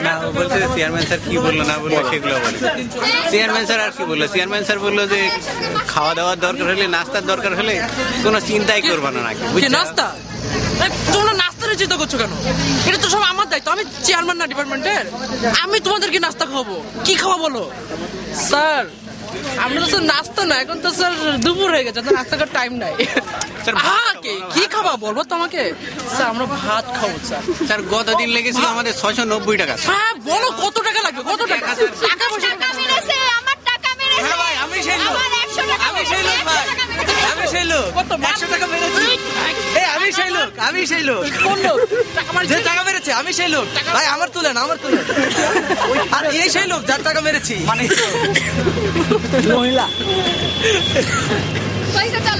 না, ও বলছে chairman sir কি বললো না বললো সেগুলো বলে। চেয়ারম্যান স্যার আর কি বললো, চেয়ারম্যান স্যার বললো যে খাওয়া দাওয়ার দরকার হলে, নাস্তার দরকার হলে কোনো চিন্তাই করবো না নাকি। নাস্তা তোমরা নাস্তার চিন্তা করছো কেন? এটা তো সব আমার দায়িত্ব, আমি চেয়ারম্যান না ডিপার্টমেন্টের। আমি তোমাদেরকে নাস্তা খাওয়াবো, কি খাওয়া বলো? স্যার আমরা তো স্যার নাস্তা না, এখন তো স্যার দুপুর হয়ে গেছে, নাস্তা করার টাইম নাই। কি খাওয়া বলবো তোমাকে? স্যার আমরা ভাত খাবো স্যার। স্যার গতদিন লেগেছিল আমাদের 690 টাকা। হ্যাঁ বলো কত টাকা লাগবে? কত টাকা? টাকা পয়সা মেরেছে, আমার টাকা মেরেছে। হ্যাঁ ভাই আমি সেই লোক, আমি সেই লোক ভাই, আমি সেই লোক। 100 টাকা মেরেছি। আমি সেই লোক, আমি সেই লোক। কোন লোক যে টাকা মেরেছে? আমি সেই লোক ভাই, আমার তুলেন, আমার তুলেন। আর এই সেই লোক যার টাকা মেরেছি, মানে মহিলা। পয়সা চালাও।